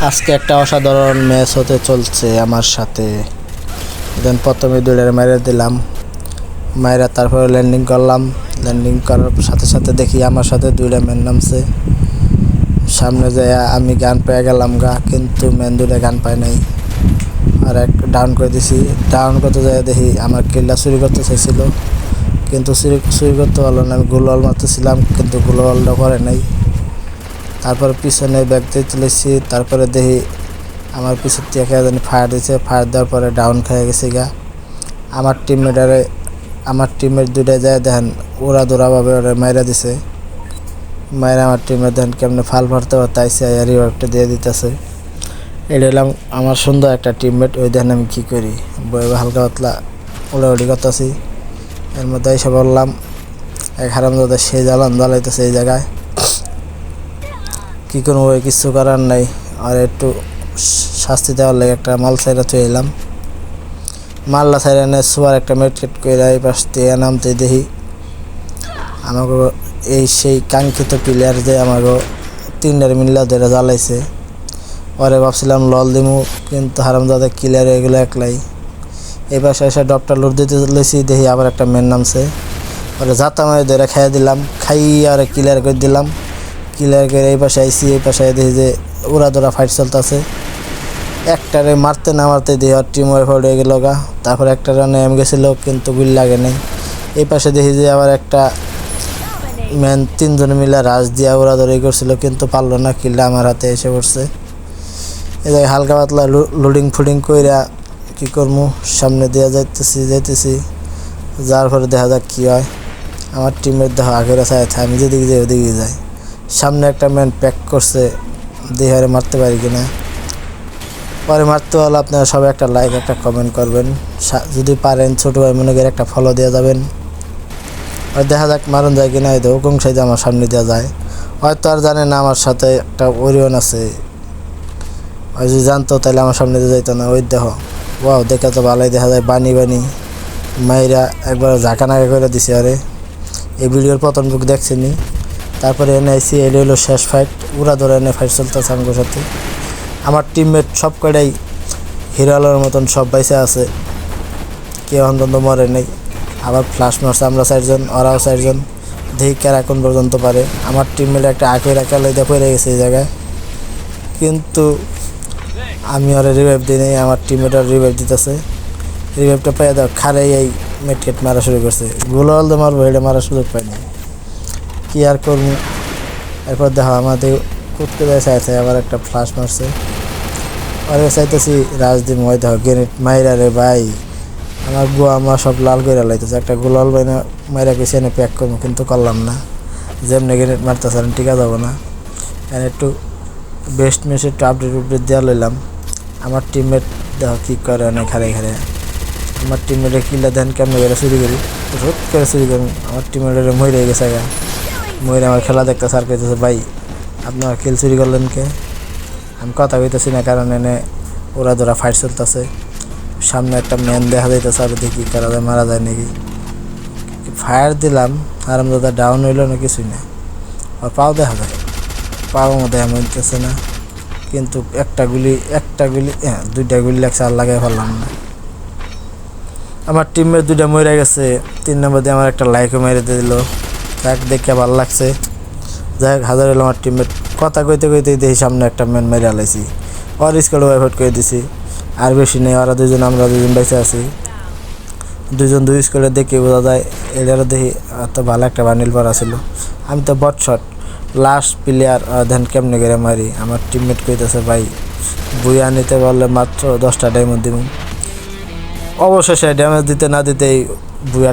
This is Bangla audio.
আজকে একটা অসাধারণ ম্যাচ হতে চলছে আমার সাথে। দেন প্রথমে দুইটারে মাইরা দিলাম, মাইরা তারপরে ল্যান্ডিং করলাম। ল্যান্ডিং করার সাথে সাথে দেখি আমার সাথে দুইটা ম্যান নামছে। সামনে যায় আমি গান পেয়ে গেলাম কিন্তু ম্যান দুইটা গান পায় নাই। আর এক ডাউন করে দিছি। ডাউন করতে যায় দেখি আমার কিলটা চুরি করতে চাইছিল, কিন্তু চুরি করতে পারলো না। আমি গোলওয়াল মারতেছিলাম কিন্তু গোলওয়ালটা করে নাই। তারপরে পিছনে ব্যাগ দিয়ে তুলেছি। তারপরে দেখি আমার পিছের থেকে জানি ফায়ার দিয়েছে। ফায়ার দেওয়ার পরে ডাউন খেয়ে গেছে আমার টিমমেট দুইটা যায় দেখেন ওরা দৌড়াভাবে ওরা মাইরা দিছে। মাইরা আমার টিমমেট দেখেন কেমনে ফাল ভরতে পারতেছে, রিভাইভটা দিয়ে দিতেছে। এটা হলাম আমার সুন্দর একটা টিমমেট। ওই দেখেন আমি কী করি, বয়ে হালকা পাতলা উড়াউড়ি করতেছি। এর মধ্যে এসে বললাম এক হারামজাদা সে জ্বালাইতেছে এই জায়গায়। কী করবো, কিছু করার নাই। আর একটু শাস্তি দেওয়ার লাগে একটা মাল সাইরা চলে এলাম। মাল্লা সাইরা এনে সুপার একটা মেটকেট করে এই পাশ দিয়ে নামতে দেখি আমাকে এই সেই কাঙ্ক্ষিত প্লেয়ার যে আমাকে তিনটার মিল্লা ধরে জ্বালাইছে। পরে ভাবছিলাম লল দিমু, কিন্তু হারামজাদা ক্লিয়ার এগুলো একলাই। এই পাশে এসে ডপটা লুট দিতে লইছি, দেখি আবার একটা মেন নামছে। পরে জাতা মারি ধরে খাইয়ে দিলাম, খাইয়ে আর ক্লিয়ার করে দিলাম। ক্লিয়ার করে এই পাশে আইসি, এই পাশে দেখি যে ওরা ধরা ফাইট চলতেছে। একটারে মারতে না মারতে দেখি আর টিম ওয়াইফ হয়ে গেল তারপর একটা রানে এম গেছিলো কিন্তু গুলি লাগে নাই। এই পাশে দেখি যে আবার একটা ম্যান তিনজন মিলে রাজ দিয়া ওরা ধরেই করছিল, কিন্তু পারলো না। কিলটা আমার হাতে এসে পড়ছে। এই জায়গায় হালকা পাতলা লোডিং ফুডিং কইরা কী করবো, সামনে দিয়ে যাইতেছি। যার পরে দেখা যাক কী হয়। আমার টিমের দেখো আগের আছে, আমি যেদিকে যাই ওদিকে যাই। সামনে একটা ম্যান প্যাক করছে, দেহারে মারতে পারি কিনা। পরে মারতে হলে আপনারা সবাই একটা লাইক একটা কমেন্ট করবেন, যদি পারেন ছোটো ভাই মনে করে একটা ফলো দেওয়া যাবেন। আর দেখা যাক মারণ যায় কিনা। এই তো হুকুম সাইজে আমার সামনে দেওয়া যায়। হয়তো আর জানে না আমার সাথে একটা ওরিয়ন আছে। ওই যদি জানতো তাহলে আমার সামনে দিয়ে যাইতো না। ওই দেখো ওয়াও, দেখে তো ভালোই দেখা যায়। বানি মাইরা একবার ঝাঁকানাকা করে দিছে। আরে এই ভিডিওর প্রথম বুক দেখছেনি। তারপরে এনে আইসি, এটা হলো শেষ ফাইট। উড়া ধরে এনে ফাইট চলতেছে আমার সাথে। আমার টিমমেট সব কয়টাই হিরো আলোর মতন সব বাইসে আছে, কেউ অন্তত মরে নেই। আবার ফ্লাশ মারছে আমরা 4জন, ওরাও 4জন। দেখি কারা কোন পর্যন্ত পারে। আমার টিমমেট একটা আঁকে রাখা লইতে পড়ে গেছে এই জায়গায়, কিন্তু আমি ওরা রিভাইভ দিই নাই। আমার টিমমেট আর রিভাইভ দিতেছে। রিভাইভটা পাই দাও খারাই এই মেটকেট মারা শুরু করছে। গোলাল তো মারবো, এটা মারার সুযোগ পাইনি, কি আর করবো। এরপর দেখো আমাদের কুটকে চাইছে, আবার একটা ফ্লাশ মারছে। আর চাইতেছি রাজদীপ মই দেখো গ্রেনেড মাইরা রে ভাই, আমার সব লাল করে লাইতেছে। একটা গোলাল বাইনা মাইরা গেছি এনে প্যাক করবো, কিন্তু করলাম না। যেমনি গ্রেনেড মারতেছে টিকা যাবো না। এনে একটু বেস্ট ম্যাচে একটু আপডেট দেওয়া লইলাম। আমার টিমমেট দেখো কী করে অনেক খারে আমার টিমমেটের কিল্লা দেন কেমন করে চুরি করি, রোদ করে চুরি করুন। আমার টিমমেটের মরে গেছে মরে আমার খেলা দেখতে সার কইতেছে ভাই আপনারা কিল চুরি করলেন কে। আমি কথা কইতেছি না, কারণ এনে ওরা ধরা ফাইট চলতেছে। সামনে একটা ম্যান দেখা যাইতেছে, আর দেখি করা যায়, মারা যায় নাকি। ফায়ার দিলাম, হারামজাদা ডাউন হইল না, কিছুই না। আর পাও দেখা যায়, পাও দেখা মরতেছে না। কিন্তু একটা গুলি হ্যাঁ 2টা গুলি লাগছে, আর লাগাই পারলাম না। আমার টিমের 2টা মরে গেছে। 3 নম্বর দিয়ে আমার একটা লাইকও মেরে দিল, তাক দেখে ভালো লাগছে। যাই হোক, হাজার হলো আমার টিমমেট। কথা কইতে দেখি সামনে একটা ম্যান মেরে আলাইছি, ওর স্কোয়াড ওয়াইফাইট করে দিছি। আর বেশি নেই, ওরা 2জন আমরা 2জন বেঁচে আছি। 2জন 2 স্কোয়াডে দেখে বোঝা যায়। এটারও দেখি তো ভালো একটা বান্ডিল পরা ছিল। আমি তো বট শট লাস্ট প্লেয়ার, ধ্যান কেমনে করে মারি। আমার টিমমেট কইতেছে ভাই বুয়া নিতে পারলে মাত্র 10টা ডায়মন্ড দিব। অবশেষে ড্যামেজ দিতে না দিতেই বুয়া